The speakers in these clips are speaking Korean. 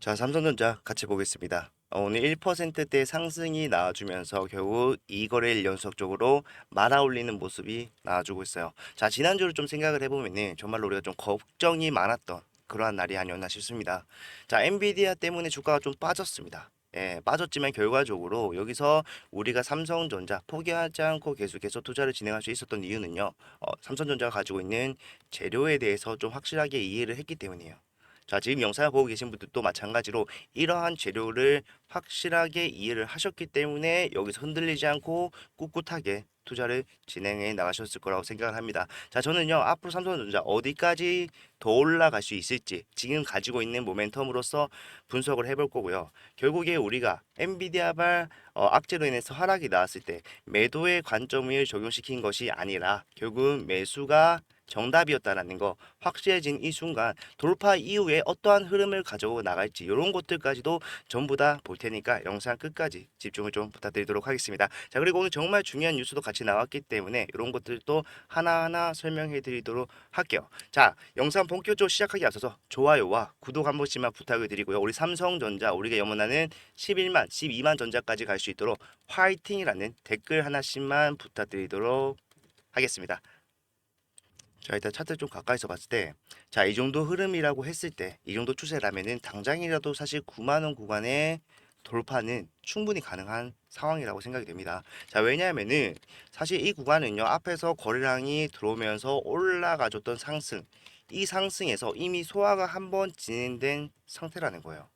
자, 삼성전자 같이 보겠습니다. 오늘 1%대 상승이 나와주면서 결국 이거래일 연속적으로 말아올리는 모습이 나와주고 있어요. 자, 지난주를 좀 생각을 해보면은 정말로 우리가 좀 걱정이 많았던 그러한 날이 아니었나 싶습니다. 자, 엔비디아 때문에 주가가 좀 빠졌습니다. 예, 빠졌지만 결과적으로 여기서 우리가 삼성전자 포기하지 않고 계속해서 투자를 진행할 수 있었던 이유는요. 삼성전자가 가지고 있는 재료에 대해서 좀 확실하게 이해를 했기 때문이에요. 자, 지금 영상을 보고 계신 분들도 마찬가지로 이러한 재료를 확실하게 이해를 하셨기 때문에 여기서 흔들리지 않고 꿋꿋하게 투자를 진행해 나가셨을 거라고 생각을 합니다. 자, 저는요, 앞으로 삼성전자 어디까지 더 올라갈 수 있을지 지금 가지고 있는 모멘텀으로서 분석을 해볼 거고요. 결국에 우리가 엔비디아발 악재로 인해서 하락이 나왔을 때 매도의 관점을 적용시킨 것이 아니라 결국은 매수가 정답이었다라는 거 확실해진 이 순간 돌파 이후에 어떠한 흐름을 가져고 나갈지 이런 것들까지도 전부 다 볼 테니까 영상 끝까지 집중을 좀 부탁드리도록 하겠습니다. 자, 그리고 오늘 정말 중요한 뉴스도 같이 나왔기 때문에 이런 것들도 하나하나 설명해 드리도록 할게요. 자, 영상 본격적으로 시작하기 앞서서 좋아요와 구독 한 번씩만 부탁을 드리고요. 우리 삼성전자 우리가 염원하는 11만, 12만 전자까지 갈 수 있도록 화이팅이라는 댓글 하나씩만 부탁드리도록 하겠습니다. 자, 일단 차트 좀 가까이서 봤을 때, 자, 이 정도 흐름이라고 했을 때, 이 정도 추세라면은 당장이라도 사실 9만 원 구간에 돌파는 충분히 가능한 상황이라고 생각이 됩니다. 자, 왜냐하면은 사실 이 구간은요, 앞에서 거래량이 들어오면서 올라가줬던 상승, 이 상승에서 이미 소화가 한번 진행된 상태라는 거예요.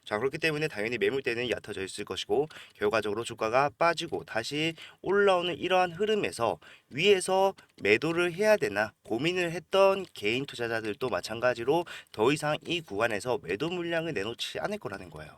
자, 그렇기 때문에 당연히 매물대는 얕아져 있을 것이고 결과적으로 주가가 빠지고 다시 올라오는 이러한 흐름에서 위에서 매도를 해야 되나 고민을 했던 개인 투자자들도 마찬가지로 더 이상 이 구간에서 매도 물량을 내놓지 않을 거라는 거예요.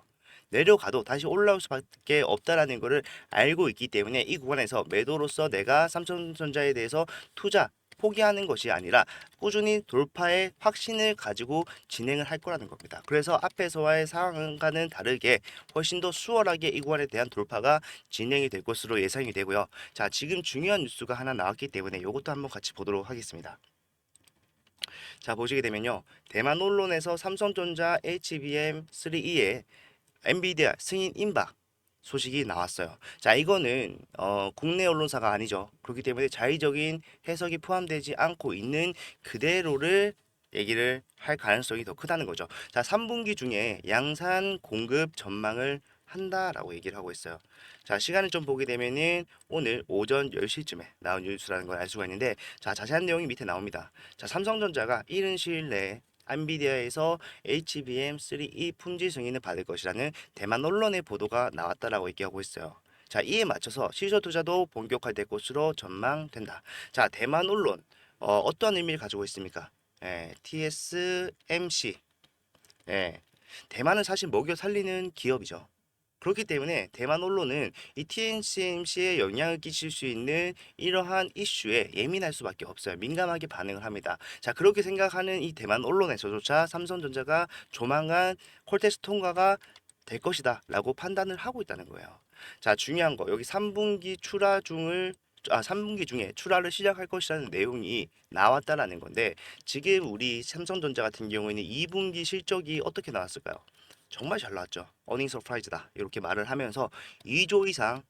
내려가도 다시 올라올 수밖에 없다라는 것을 알고 있기 때문에 이 구간에서 매도로서 내가 삼성전자에 대해서 투자 포기하는 것이 아니라 꾸준히 돌파의 확신을 가지고 진행을 할 거라는 겁니다. 그래서 앞에서와의 상황과는 다르게 훨씬 더 수월하게 이 구간에 대한 돌파가 진행이 될 것으로 예상이 되고요. 자, 지금 중요한 뉴스가 하나 나왔기 때문에 이것도 한번 같이 보도록 하겠습니다. 자, 보시게 되면요. 대만 언론에서 삼성전자 HBM3E의 엔비디아 승인 임박 소식이 나왔어요. 자, 이거는 국내 언론사가 아니죠. 그렇기 때문에 자의적인 해석이 포함되지 않고 있는 그대로를 얘기를 할 가능성이 더 크다는 거죠. 자, 3분기 중에 양산 공급 전망을 한다라고 얘기를 하고 있어요. 자, 시간을 좀 보게 되면은 오늘 오전 10시쯤에 나온 뉴스라는 걸 알 수가 있는데, 자, 자세한 내용이 밑에 나옵니다. 자, 삼성전자가 이른 시일 내에 엔비디아에서 HBM3E 품질 승인을 받을 것이라는 대만 언론의 보도가 나왔다라고 얘기하고 있어요. 자, 이에 맞춰서 시저 투자도 본격화될 것으로 전망된다. 자, 대만 언론 어떠한 의미를 가지고 있습니까? TSMC. 예, 대만은 사실 먹여 살리는 기업이죠. 그렇기 때문에 대만 언론은 이 TSMC에 영향을 끼칠 수 있는 이러한 이슈에 예민할 수밖에 없어요. 민감하게 반응을 합니다. 자, 그렇게 생각하는 이 대만 언론에서조차 삼성전자가 조만간 콜테스트 통과가 될 것이다 라고 판단을 하고 있다는 거예요. 자, 중요한 거 여기 3분기 중에 출하를 시작할 것이라는 내용이 나왔다라는 건데 지금 우리 삼성전자 같은 경우에는 2분기 실적이 어떻게 나왔을까요? 정말 잘 나왔죠. 어닝 서프라이즈다. 이렇게 말을 하면서 2조 이상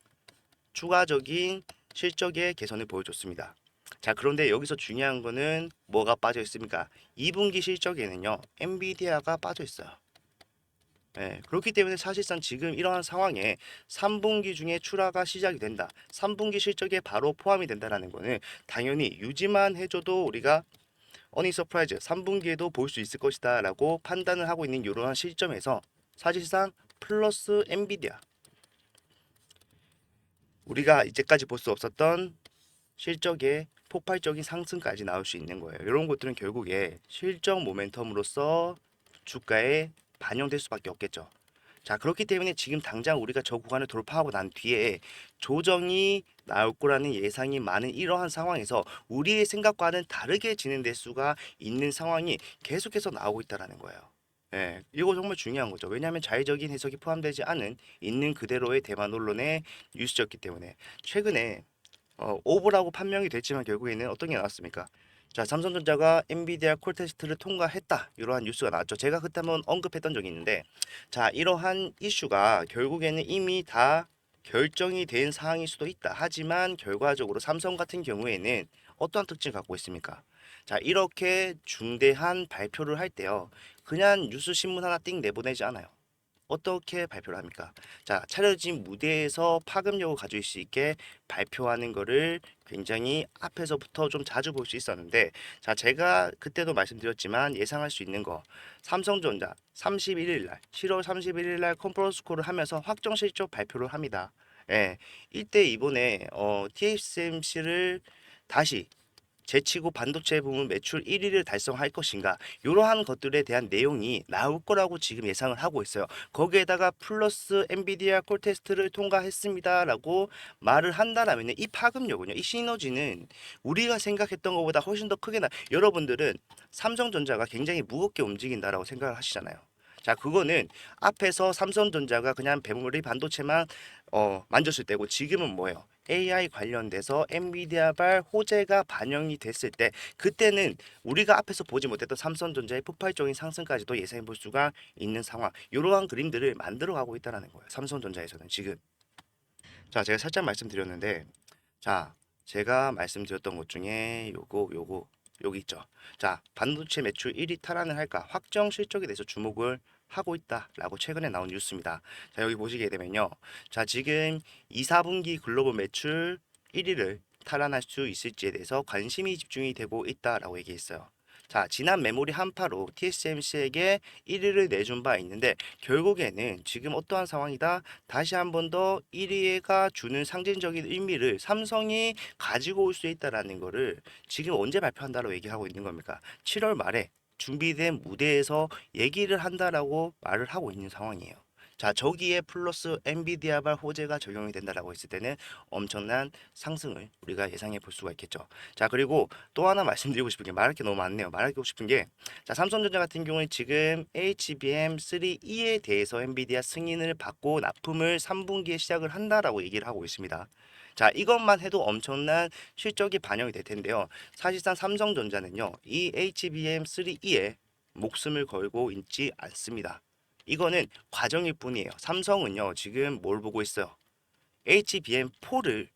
추가적인 실적의 개선을 보여줬습니다. 자, 그런데 여기서 중요한 거는 뭐가 빠져 있습니까? 2분기 실적에는요, 엔비디아가 빠져 있어요. 예, 그렇기 때문에 사실상 지금 이러한 상황에 3분기 중에 출하가 시작이 된다. 3분기 실적에 바로 포함이 된다라는 거는 당연히 유지만 해줘도 우리가 어닝 서프라이즈 3분기에도 볼 수 있을 것이다라고 판단을 하고 있는 이러한 시점에서 사실상 플러스 엔비디아 우리가 이제까지 볼 수 없었던 실적의 폭발적인 상승까지 나올 수 있는 거예요. 이런 것들은 결국에 실적 모멘텀으로서 주가에 반영될 수밖에 없겠죠. 자, 그렇기 때문에 지금 당장 우리가 저 구간을 돌파하고 난 뒤에 조정이 나올 거라는 예상이 많은 이러한 상황에서 우리의 생각과는 다르게 진행될 수가 있는 상황이 계속해서 나오고 있다는 거예요. 예, 이거 정말 중요한 거죠. 왜냐하면 자의적인 해석이 포함되지 않은 있는 그대로의 대만 언론의 뉴스였기 때문에 최근에 오보라고 판명이 됐지만 결국에는 어떤 게 나왔습니까? 자, 삼성전자가 엔비디아 콜 테스트를 통과했다. 이러한 뉴스가 나왔죠. 제가 그때 한번 언급했던 적이 있는데, 자, 이러한 이슈가 결국에는 이미 다 결정이 된 사항일 수도 있다. 하지만 결과적으로 삼성 같은 경우에는 어떠한 특징을 갖고 있습니까? 자, 이렇게 중대한 발표를 할 때요. 그냥 뉴스 신문 하나 띵 내보내지 않아요. 어떻게 발표를 합니까? 자, 차려진 무대에서 파급력을 가질 수 있게 발표하는 거를 굉장히 앞에서부터 좀 자주 볼 수 있었는데, 자, 제가 그때도 말씀드렸지만 예상할 수 있는 거, 삼성전자 31일 날, 7월 31일 날 컨퍼런스 콜을 하면서 확정 실적 발표를 합니다. 예, 이때 이번에 TSMC를 다시 제치고 반도체 부문 매출 1위를 달성할 것인가 이러한 것들에 대한 내용이 나올 거라고 지금 예상을 하고 있어요. 거기에다가 플러스 엔비디아 콜 테스트를 통과했습니다라고 말을 한다라면 이 파급력은요, 이 시너지는 우리가 생각했던 것보다 훨씬 더 크게 여러분들은 삼성전자가 굉장히 무겁게 움직인다라고 생각을 하시잖아요. 자, 그거는 앞에서 삼성전자가 그냥 메모리 반도체만 만졌을 때고, 지금은 뭐예요? AI 관련돼서 엔비디아발 호재가 반영이 됐을 때, 그때는 우리가 앞에서 보지 못했던 삼성전자의 폭발적인 상승까지도 예상해 볼 수가 있는 상황. 이러한 그림들을 만들어 가고 있다는 거예요. 삼성전자에서는 지금. 자, 제가 살짝 말씀드렸는데, 자, 제가 말씀드렸던 것 중에 요거 여기 있죠. 자, 반도체 매출 1위 탈환을 할까? 확정 실적에 대해서 주목을 하고 있다라고 최근에 나온 뉴스입니다. 자, 여기 보시게 되면요. 자, 지금 2, 4분기 글로벌 매출 1위를 탈환할 수 있을지에 대해서 관심이 집중이 되고 있다라고 얘기했어요. 자, 지난 메모리 한파로 TSMC에게 1위를 내준 바 있는데, 결국에는 지금 어떠한 상황이다? 다시 한 번 더 1위가 주는 상징적인 의미를 삼성이 가지고 올 수 있다라는 거를 지금 언제 발표한다고 얘기하고 있는 겁니까? 7월 말에 준비된 무대에서 얘기를 한다라고 말을 하고 있는 상황이에요. 자, 저기에 플러스 엔비디아발 호재가 적용이 된다라고 했을 때는 엄청난 상승을 우리가 예상해 볼 수가 있겠죠. 자, 그리고 또 하나 말씀드리고 싶은 게, 말할 게 너무 많네요. 말하고 싶은 게, 자, 삼성전자 같은 경우에 지금 HBM3E에 대해서 엔비디아 승인을 받고 납품을 3분기에 시작을 한다라고 얘기를 하고 있습니다. 자, 이것만 해도 엄청난 실적이 반영이 될 텐데요. 사실상 삼성전자는요, 이 HBM3E에 목숨을 걸고 있지 않습니다. 이거는 과정일 뿐이에요. 삼성은요, 지금 뭘 보고 있어요? HBM4를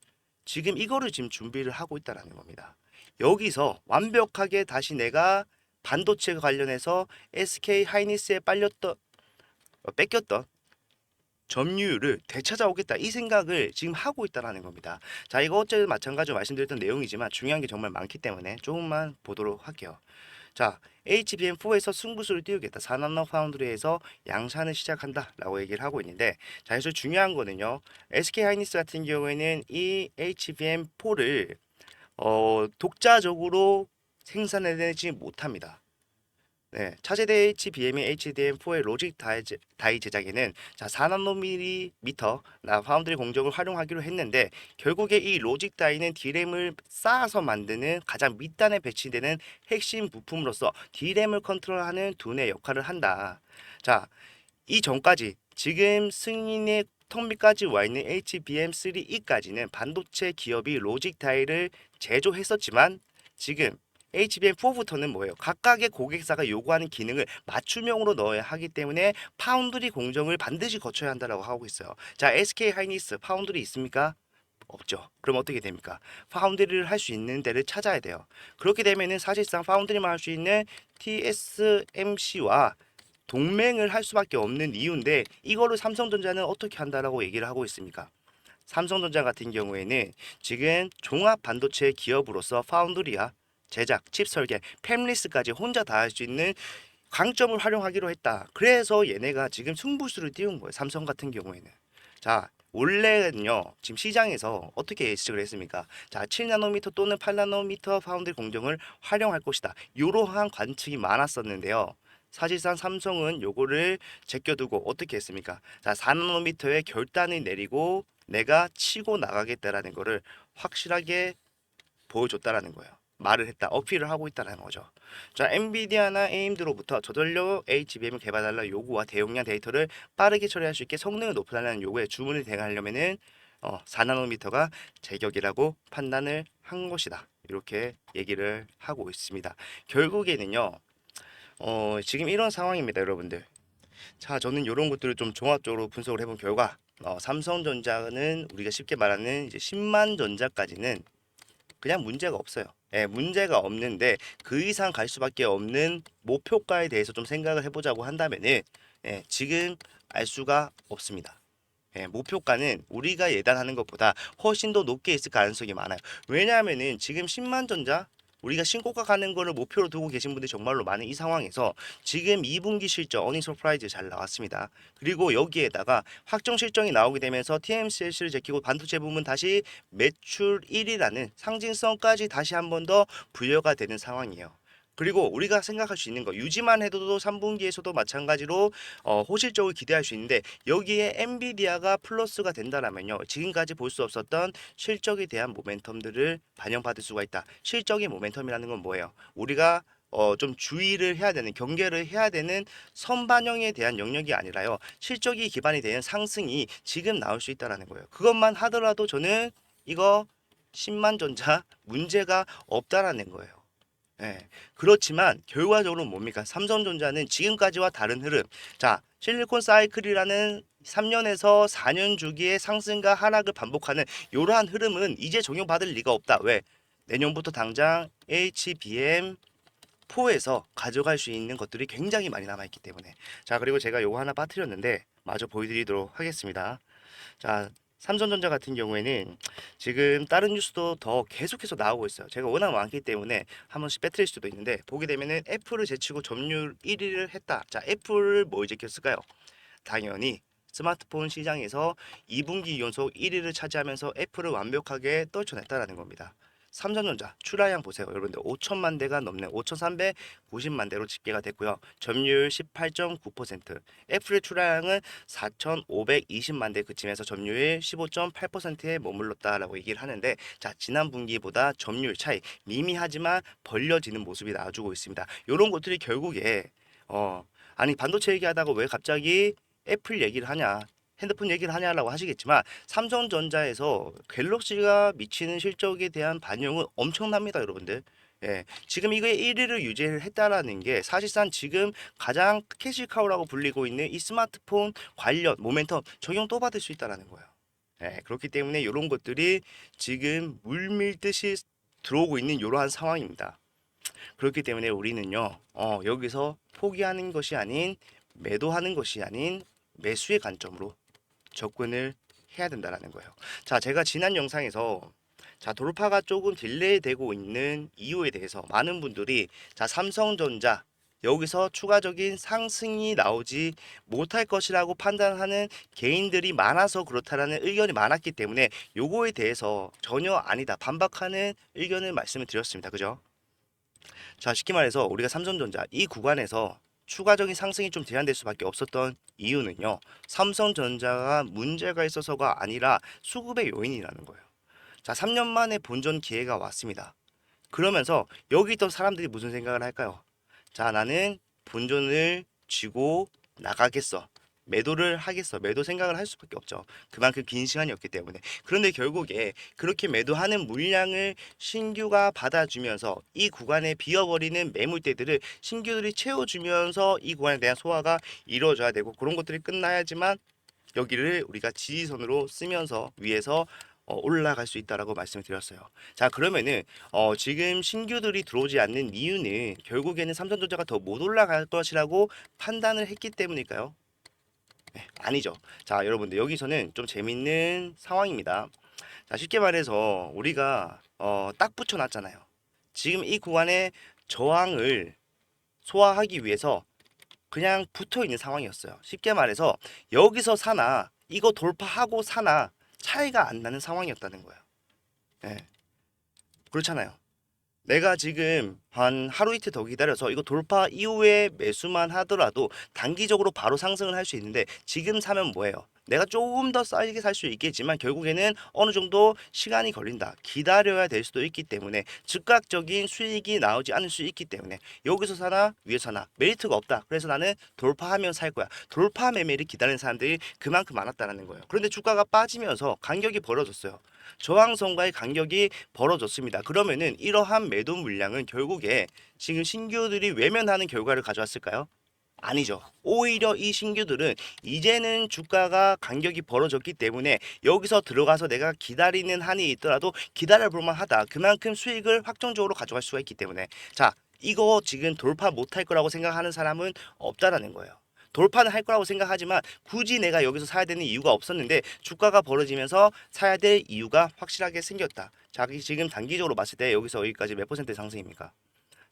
지금 이거를 지금 준비를 하고 있다라는 겁니다. 여기서 완벽하게 다시 내가 반도체 관련해서 SK 하이닉스에 뺏겼던 점유율을 되찾아오겠다, 이 생각을 지금 하고 있다라는 겁니다. 자, 이거 어쨌든 마찬가지로 말씀드렸던 내용이지만 중요한 게 정말 많기 때문에 조금만 보도록 할게요. 자, HBM4에서 승부수를 띄우겠다. 4나노 파운드리에서 양산을 시작한다라고 얘기를 하고 있는데, 자, 그래서 중요한 거는요. SK 하이닉스 같은 경우에는 이 HBM4를 독자적으로 생산해내지 못합니다. 네, 차세대 HBM의 HDM4의 로직 다이 제작에는 자, 4나노미터 파운드리 공정을 활용하기로 했는데, 결국에 이 로직 다이는 D램을 쌓아서 만드는 가장 밑단에 배치되는 핵심 부품으로서 D램을 컨트롤하는 두뇌 역할을 한다. 자, 이 전까지 지금 승인의 턱 밑까지 와 있는 HBM3E까지는 반도체 기업이 로직 다이를 제조했었지만, 지금 HBM4부터는 뭐예요? 각각의 고객사가 요구하는 기능을 맞춤형으로 넣어야 하기 때문에 파운드리 공정을 반드시 거쳐야 한다고 하고 있어요. 자, SK 하이닉스 파운드리 있습니까? 없죠. 그럼 어떻게 됩니까? 파운드리를 할 수 있는 데를 찾아야 돼요. 그렇게 되면은 사실상 파운드리만 할 수 있는 TSMC와 동맹을 할 수밖에 없는 이유인데, 이거를 삼성전자는 어떻게 한다라고 얘기를 하고 있습니까? 삼성전자 같은 경우에는 지금 종합 반도체 기업으로서 파운드리와 제작, 칩 설계, 팹리스까지 혼자 다 할 수 있는 강점을 활용하기로 했다. 그래서 얘네가 지금 승부수를 띄운 거예요. 삼성 같은 경우에는. 자, 원래는요, 지금 시장에서 어떻게 예측을 했습니까? 자, 7나노미터 또는 8나노미터 파운드리 공정을 활용할 것이다. 이러한 관측이 많았었는데요. 사실상 삼성은 요거를 제껴두고 어떻게 했습니까? 자, 4나노미터의 결단을 내리고 내가 치고 나가겠다라는 거를 확실하게 보여줬다라는 거예요. 말을 했다, 어필을 하고 있다는 거죠. 자, 엔비디아나 AMD로부터 저전력 HBM을 개발하려 요구와 대용량 데이터를 빠르게 처리할 수 있게 성능을 높여달라는 요구에 주문을 대응하려면은 4나노미터가 제격이라고 판단을 한 것이다. 이렇게 얘기를 하고 있습니다. 결국에는요. 지금 이런 상황입니다, 여러분들. 자, 저는 이런 것들을 좀 종합적으로 분석을 해본 결과 삼성전자는 우리가 쉽게 말하는 이제 10만 전자까지는 그냥 문제가 없어요. 예, 문제가 없는데 그 이상 갈 수밖에 없는 목표가에 대해서 좀 생각을 해보자고 한다면은 지금 알 수가 없습니다. 목표가는 우리가 예단하는 것보다 훨씬 더 높게 있을 가능성이 많아요. 왜냐하면은 지금 10만 전자 우리가 신고가 가는 거를 목표로 두고 계신 분들이 정말로 많은 이 상황에서 지금 2분기 실적 어닝 서프라이즈 잘 나왔습니다. 그리고 여기에다가 확정 실적이 나오게 되면서 TMCLC를 제끼고 반도체 부문 다시 매출 1위라는 상징성까지 다시 한 번 더 부여가 되는 상황이에요. 그리고 우리가 생각할 수 있는 거 유지만 해도 3분기에서도 마찬가지로 호실적을 기대할 수 있는데 여기에 엔비디아가 플러스가 된다라면요. 지금까지 볼 수 없었던 실적에 대한 모멘텀들을 반영받을 수가 있다. 실적의 모멘텀이라는 건 뭐예요? 우리가 좀 주의를 해야 되는 경계를 해야 되는 선반영에 대한 영역이 아니라요. 실적이 기반이 되는 상승이 지금 나올 수 있다라는 거예요. 그것만 하더라도 저는 이거 10만 전자 문제가 없다라는 거예요. 예. 그렇지만 결과적으로 뭡니까? 삼성전자는 지금까지와 다른 흐름. 자, 실리콘 사이클이라는 3년에서 4년 주기의 상승과 하락을 반복하는 이러한 흐름은 이제 적용받을 리가 없다. 왜? 내년부터 당장 HBM4에서 가져갈 수 있는 것들이 굉장히 많이 남아있기 때문에. 자, 그리고 제가 요거 하나 빠뜨렸는데 마저 보여드리도록 하겠습니다. 자, 삼성전자 같은 경우에는 지금 다른 뉴스도 더 계속해서 나오고 있어요. 제가 워낙 많기 때문에 한 번씩 빼뜨릴 수도 있는데 보게 되면은 애플을 제치고 점유율 1위를 했다. 자, 애플을 뭘 제꼈을까요? 당연히 스마트폰 시장에서 2분기 연속 1위를 차지하면서 애플을 완벽하게 떨쳐냈다라는 겁니다. 삼성전자 출하량 보세요. 여러분들 5천만 대가 넘는 5,390만 대로 집계가 됐고요. 점유율 18.9%. 애플의 출하량은 4,520만 대 그치면서 점유율 15.8%에 머물렀다라고 얘기를 하는데 자, 지난 분기보다 점유율 차이 미미하지만 벌려지는 모습이 나와주고 있습니다. 이런 것들이 결국에 아니 반도체 얘기하다가 왜 갑자기 애플 얘기를 하냐 핸드폰 얘기를 하냐라고 하시겠지만 삼성전자에서 갤럭시가 미치는 실적에 대한 반영은 엄청납니다, 여러분들. 예, 지금 이거에 1위를 유지를 했다라는 게 사실상 지금 가장 캐시카우라고 불리고 있는 이 스마트폰 관련 모멘텀 적용 또 받을 수 있다라는 거예요. 예, 그렇기 때문에 이런 것들이 지금 물밀듯이 들어오고 있는 이러한 상황입니다. 그렇기 때문에 우리는요, 여기서 포기하는 것이 아닌 매도하는 것이 아닌 매수의 관점으로 접근을 해야 된다라는 거예요. 자, 제가 지난 영상에서 자, 돌파가 조금 딜레이 되고 있는 이유에 대해서 많은 분들이 자, 삼성전자 여기서 추가적인 상승이 나오지 못할 것이라고 판단하는 개인들이 많아서 그렇다라는 의견이 많았기 때문에 요거에 대해서 전혀 아니다 반박하는 의견을 말씀을 드렸습니다. 그죠? 자, 쉽게 말해서 우리가 삼성전자 이 구간에서 추가적인 상승이 좀 제한될 수밖에 없었던 이유는요. 삼성전자가 문제가 있어서가 아니라 수급의 요인이라는 거예요. 자, 3년 만에 본전 기회가 왔습니다. 그러면서 여기 있던 사람들이 무슨 생각을 할까요? 자, 나는 본전을 쥐고 나가겠어. 매도를 하겠어. 매도 생각을 할 수밖에 없죠. 그만큼 긴 시간이었기 때문에. 그런데 결국에 그렇게 매도하는 물량을 신규가 받아주면서 이 구간에 비어버리는 매물대들을 신규들이 채워주면서 이 구간에 대한 소화가 이루어져야 되고 그런 것들이 끝나야지만 여기를 우리가 지지선으로 쓰면서 위에서 올라갈 수 있다라고 말씀을 드렸어요. 자, 그러면은 지금 신규들이 들어오지 않는 이유는 결국에는 삼성전자가 더 못 올라갈 것이라고 판단을 했기 때문일까요? 네, 아니죠. 자, 여러분들 여기서는 좀 재밌는 상황입니다. 자, 쉽게 말해서 우리가 딱 붙여놨잖아요. 지금 이 구간에 저항을 소화하기 위해서 그냥 붙어 있는 상황이었어요. 쉽게 말해서 여기서 사나 이거 돌파하고 사나 차이가 안 나는 상황이었다는 거예요. 예, 그렇잖아요. 내가 지금 한 하루 이틀 더 기다려서 이거 돌파 이후에 매수만 하더라도 단기적으로 바로 상승을 할 수 있는데 지금 사면 뭐예요? 내가 조금 더 싸게 살 수 있겠지만 결국에는 어느 정도 시간이 걸린다. 기다려야 될 수도 있기 때문에 즉각적인 수익이 나오지 않을 수 있기 때문에 여기서 사나 위에서 사나 메리트가 없다. 그래서 나는 돌파하면 살 거야. 돌파 매매를 기다리는 사람들이 그만큼 많았다는 거예요. 그런데 주가가 빠지면서 간격이 벌어졌어요. 저항선과의 간격이 벌어졌습니다. 그러면은 이러한 매도 물량은 결국에 지금 신규들이 외면하는 결과를 가져왔을까요? 아니죠. 오히려 이 신규들은 이제는 주가가 간격이 벌어졌기 때문에 여기서 들어가서 내가 기다리는 한이 있더라도 기다려볼 만하다. 그만큼 수익을 확정적으로 가져갈 수가 있기 때문에 자, 이거 지금 돌파 못할 거라고 생각하는 사람은 없다라는 거예요. 돌파는 할 거라고 생각하지만 굳이 내가 여기서 사야 되는 이유가 없었는데 주가가 벌어지면서 사야 될 이유가 확실하게 생겼다. 자, 지금 단기적으로 봤을 때 여기서 여기까지 몇 퍼센트 상승입니까?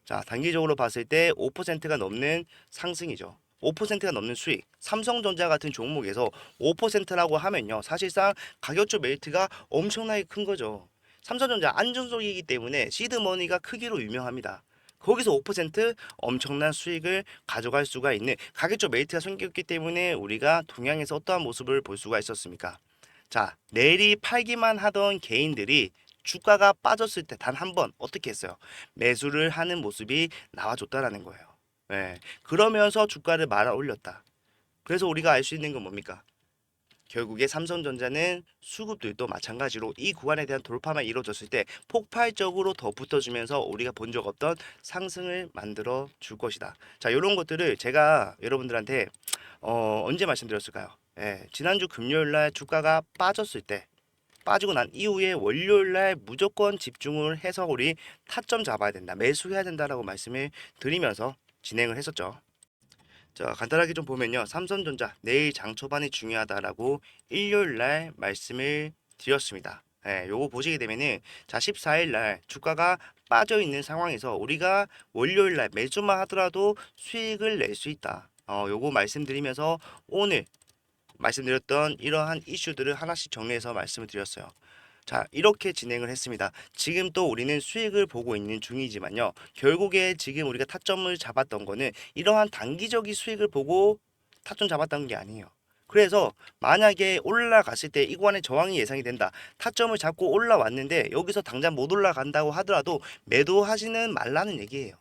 자, 단기적으로 봤을 때 5%가 넘는 상승이죠. 5%가 넘는 수익. 삼성전자 같은 종목에서 5%라고 하면요. 사실상 가격적 메리트가 엄청나게 큰 거죠. 삼성전자 안전속이기 때문에 시드머니가 크기로 유명합니다. 거기서 5% 엄청난 수익을 가져갈 수가 있는 가격적 메리트가 생겼기 때문에 우리가 동양에서 어떠한 모습을 볼 수가 있었습니까? 자, 내리 팔기만 하던 개인들이 주가가 빠졌을 때 단 한 번 어떻게 했어요? 매수를 하는 모습이 나와줬다라는 거예요. 예. 그러면서 주가를 말아 올렸다. 그래서 우리가 알 수 있는 건 뭡니까? 결국에 삼성전자는 수급들도 마찬가지로 이 구간에 대한 돌파만 이루어졌을 때 폭발적으로 더 붙어주면서 우리가 본 적 없던 상승을 만들어 줄 것이다. 자, 이런 것들을 제가 여러분들한테 언제 말씀드렸을까요? 예, 지난주 금요일 날 주가가 빠졌을 때 빠지고 난 이후에 월요일 날 무조건 집중을 해서 우리 타점 잡아야 된다. 매수해야 된다라고 말씀을 드리면서 진행을 했었죠. 자, 간단하게 좀 보면요. 삼성전자 내일 장 초반이 중요하다라고 일요일 날 말씀을 드렸습니다. 예, 요거 보시게 되면은 자, 14일 날 주가가 빠져 있는 상황에서 우리가 월요일 날 매수만 하더라도 수익을 낼 수 있다. 요거 말씀드리면서 오늘 말씀드렸던 이러한 이슈들을 하나씩 정리해서 말씀을 드렸어요. 자, 이렇게 진행을 했습니다. 지금 또 우리는 수익을 보고 있는 중이지만요. 결국에 지금 우리가 타점을 잡았던 거는 이러한 단기적인 수익을 보고 타점 잡았던 게 아니에요. 그래서 만약에 올라갔을 때 이 구간에 저항이 예상이 된다. 타점을 잡고 올라왔는데 여기서 당장 못 올라간다고 하더라도 매도하지는 말라는 얘기예요.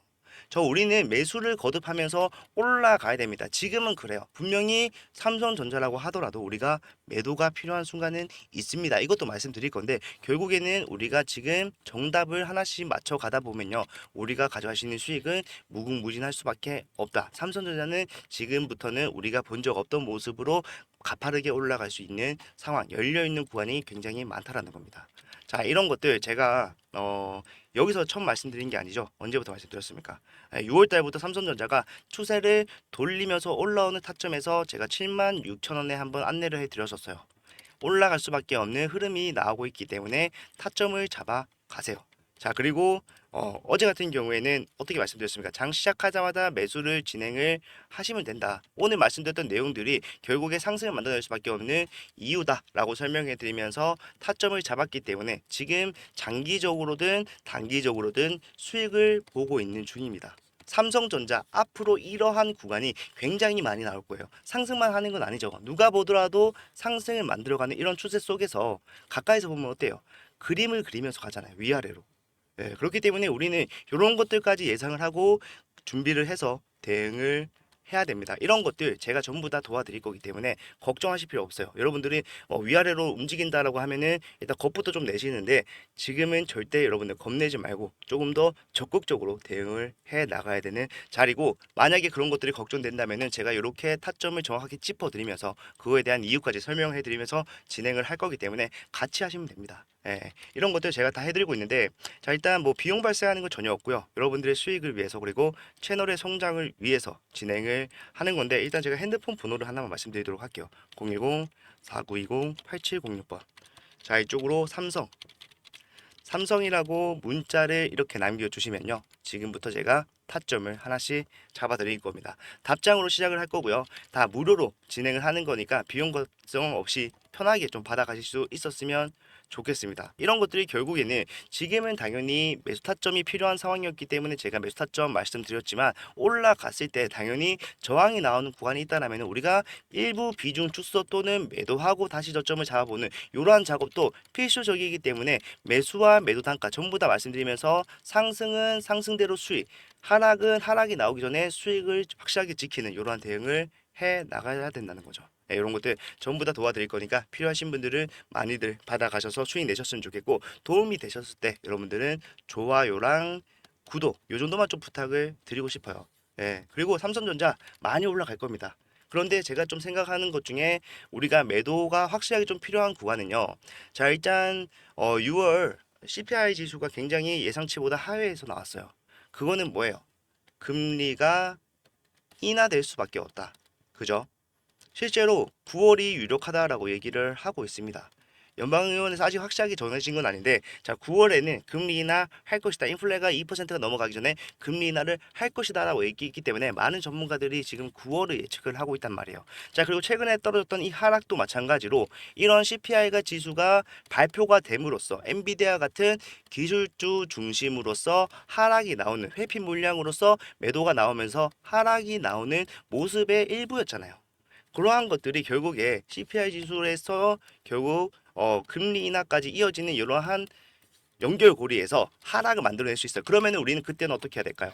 우리는 매수를 거듭하면서 올라가야 됩니다. 지금은 그래요. 분명히 삼성전자라고 하더라도 우리가 매도가 필요한 순간은 있습니다. 이것도 말씀드릴 건데 결국에는 우리가 지금 정답을 하나씩 맞춰 가다 보면요. 우리가 가져갈 수 있는 수익은 무궁무진할 수밖에 없다. 삼성전자는 지금부터는 우리가 본 적 없던 모습으로 가파르게 올라갈 수 있는 상황, 열려있는 구간이 굉장히 많다라는 겁니다. 자, 이런 것들 제가 여기서 처음 말씀드린 게 아니죠. 언제부터 말씀드렸습니까? 6월 달부터 삼성전자가 추세를 돌리면서 올라오는 타점에서 제가 7만 6천 원에 한번 안내를 해드렸었어요. 올라갈 수밖에 없는 흐름이 나오고 있기 때문에 타점을 잡아 가세요. 자, 그리고 어제 같은 경우에는 어떻게 말씀드렸습니까? 장 시작하자마자 매수를 진행을 하시면 된다. 오늘 말씀드렸던 내용들이 결국에 상승을 만들어낼 수밖에 없는 이유다라고 설명해 드리면서 타점을 잡았기 때문에 지금 장기적으로든 단기적으로든 수익을 보고 있는 중입니다. 삼성전자 앞으로 이러한 구간이 굉장히 많이 나올 거예요. 상승만 하는 건 아니죠. 누가 보더라도 상승을 만들어가는 이런 추세 속에서 가까이서 보면 어때요? 그림을 그리면서 가잖아요. 위아래로. 예, 그렇기 때문에 우리는 이런 것들까지 예상을 하고 준비를 해서 대응을 해야 됩니다. 이런 것들 제가 전부 다 도와드릴 거기 때문에 걱정하실 필요 없어요. 여러분들이 위아래로 움직인다라고 하면은 일단 겁부터 좀 내시는데 지금은 절대 여러분들 겁내지 말고 조금 더 적극적으로 대응을 해 나가야 되는 자리고 만약에 그런 것들이 걱정된다면은 제가 이렇게 타점을 정확하게 짚어드리면서 그거에 대한 이유까지 설명해드리면서 진행을 할 거기 때문에 같이 하시면 됩니다. 예, 이런 것들 제가 다 해드리고 있는데 자, 일단 뭐 비용 발생하는 건 전혀 없고요. 여러분들의 수익을 위해서 그리고 채널의 성장을 위해서 진행을 하는 건데 일단 제가 핸드폰 번호를 하나만 말씀드리도록 할게요. 010-4920-8706번. 자, 이쪽으로 삼성이라고 문자를 이렇게 남겨주시면요. 지금부터 제가 타점을 하나씩 잡아드릴 겁니다. 답장으로 시작을 할 거고요. 다 무료로 진행을 하는 거니까 비용 걱정 없이 편하게 좀 받아가실 수 있었으면 좋겠습니다. 이런 것들이 결국에는 지금은 당연히 매수 타점이 필요한 상황이었기 때문에 제가 매수 타점 말씀드렸지만 올라갔을 때 당연히 저항이 나오는 구간이 있다라면 우리가 일부 비중 축소 또는 매도하고 다시 저점을 잡아보는 이러한 작업도 필수적이기 때문에 매수와 매도 단가 전부 다 말씀드리면서 상승은 상승대로 수익, 하락은 하락이 나오기 전에 수익을 확실하게 지키는 이러한 대응을 해 나가야 된다는 거죠. 네, 이런 것들 전부 다 도와드릴 거니까 필요하신 분들은 많이들 받아가셔서 수익 내셨으면 좋겠고 도움이 되셨을 때 여러분들은 좋아요랑 구독 요 정도만 좀 부탁을 드리고 싶어요. 예, 그리고 삼성전자 많이 올라갈 겁니다. 그런데 제가 좀 생각하는 것 중에 우리가 매도가 확실하게 좀 필요한 구간은요. 자, 일단 6월 CPI 지수가 굉장히 예상치보다 하회해서 나왔어요. 그거는 뭐예요? 금리가 인하될 수밖에 없다. 그죠? 실제로 9월이 유력하다라고 얘기를 하고 있습니다. 연방의원에서 아직 확실하게 정해진 건 아닌데, 자, 9월에는 금리 인하 할 것이다. 인플레가 2%가 넘어가기 전에 금리 인하를 할 것이다라고 얘기했기 때문에 많은 전문가들이 지금 9월을 예측을 하고 있단 말이에요. 자, 그리고 최근에 떨어졌던 이 하락도 마찬가지로 이런 CPI가 지수가 발표가 됨으로써 엔비디아 같은 기술주 중심으로서 하락이 나오는 회피 물량으로서 매도가 나오면서 하락이 나오는 모습의 일부였잖아요. 그러한 것들이 결국에 CPI 지수에서 결국 금리 인하까지 이어지는 이러한 연결고리에서 하락을 만들어낼 수 있어요. 그러면 우리는 그때는 어떻게 해야 될까요?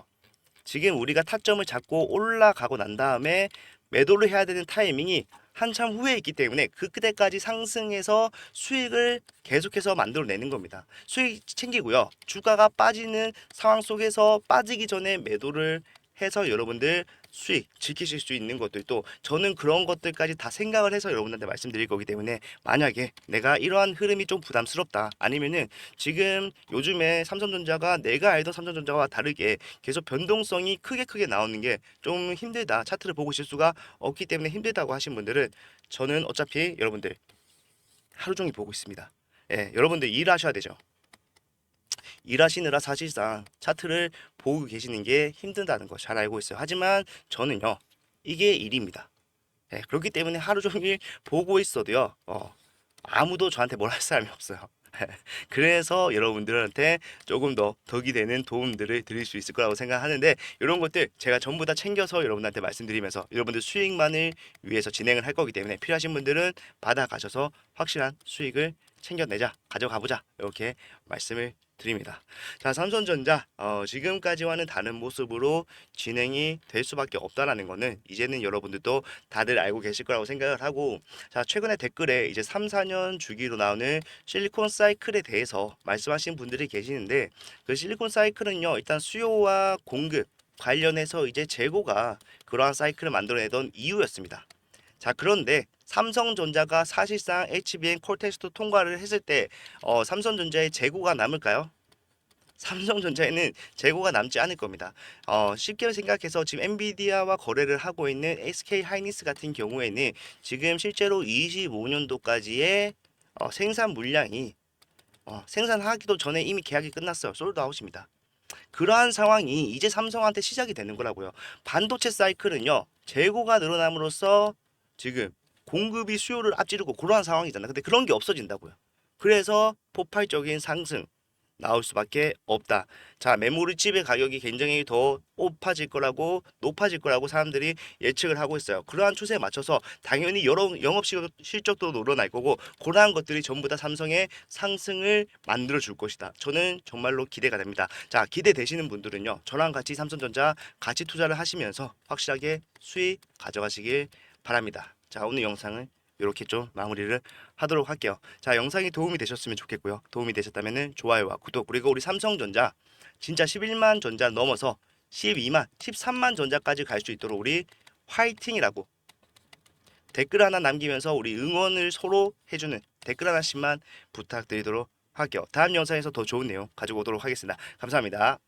지금 우리가 타점을 잡고 올라가고 난 다음에 매도를 해야 되는 타이밍이 한참 후에 있기 때문에 그때까지 상승해서 수익을 계속해서 만들어내는 겁니다. 수익 챙기고요. 주가가 빠지는 상황 속에서 빠지기 전에 매도를 해서 여러분들 수익 지키실 수 있는 것들도 저는 그런 것들까지 다 생각을 해서 여러분들한테 말씀드릴 거기 때문에 만약에 내가 이러한 흐름이 좀 부담스럽다 아니면은 지금 요즘에 삼성전자가 내가 알던 삼성전자와 다르게 계속 변동성이 크게 나오는 게 좀 힘들다 차트를 보고 있을 수가 없기 때문에 힘들다고 하신 분들은 저는 어차피 여러분들 하루 종일 보고 있습니다. 예, 여러분들 일하셔야 되죠. 일하시느라 사실상 차트를 보고 계시는 게 힘든다는 거 잘 알고 있어요. 하지만 저는요, 이게 일입니다. 예, 그렇기 때문에 하루 종일 보고 있어도요, 아무도 저한테 뭘 할 사람이 없어요. 그래서 여러분들한테 조금 더 덕이 되는 도움들을 드릴 수 있을 거라고 생각하는데 이런 것들 제가 전부 다 챙겨서 여러분한테 말씀드리면서 여러분들 수익만을 위해서 진행을 할 거기 때문에 필요하신 분들은 받아가셔서 확실한 수익을 챙겨내자 가져가보자 이렇게 말씀을 드립니다. 자, 삼성전자 지금까지와는 다른 모습으로 진행이 될 수밖에 없다라는 거는 이제는 여러분들도 다들 알고 계실 거라고 생각을 하고 자, 최근에 댓글에 이제 3, 4년 주기로 나오는 실리콘 사이클에 대해서 말씀하신 분들이 계시는데 그 실리콘 사이클은요 일단 수요와 공급 관련해서 이제 재고가 그러한 사이클을 만들어내던 이유였습니다. 자, 그런데 삼성전자가 사실상 HBM 콜 테스트 통과를 했을 때 삼성전자의 재고가 남을까요? 삼성전자에는 재고가 남지 않을 겁니다. 쉽게 생각해서 지금 엔비디아와 거래를 하고 있는 SK 하이닉스 같은 경우에는 지금 실제로 25년도까지의 생산 물량이 생산하기도 전에 이미 계약이 끝났어요. 솔드아웃입니다. 그러한 상황이 이제 삼성한테 시작이 되는 거라고요. 반도체 사이클은요. 재고가 늘어남으로써 지금 공급이 수요를 앞지르고 그러한 상황이잖아요. 근데 그런 게 없어진다고요. 그래서 폭발적인 상승 나올 수밖에 없다. 자, 메모리 칩의 가격이 굉장히 더 높아질 거라고 사람들이 예측을 하고 있어요. 그러한 추세에 맞춰서 당연히 여러 영업 실적도 늘어날 거고 그러한 것들이 전부 다 삼성의 상승을 만들어 줄 것이다. 저는 정말로 기대가 됩니다. 자, 기대되시는 분들은요. 저랑 같이 삼성전자 같이 투자를 하시면서 확실하게 수익 가져가시길 바랍니다. 자, 오늘 영상은 이렇게 좀 마무리를 하도록 할게요. 자, 영상이 도움이 되셨으면 좋겠고요. 도움이 되셨다면 좋아요와 구독 그리고 우리 삼성전자 진짜 11만 전자 넘어서 12만, 13만 전자까지 갈 수 있도록 우리 화이팅이라고 댓글 하나 남기면서 우리 응원을 서로 해주는 댓글 하나씩만 부탁드리도록 할게요. 다음 영상에서 더 좋은 내용 가지고 오도록 하겠습니다. 감사합니다.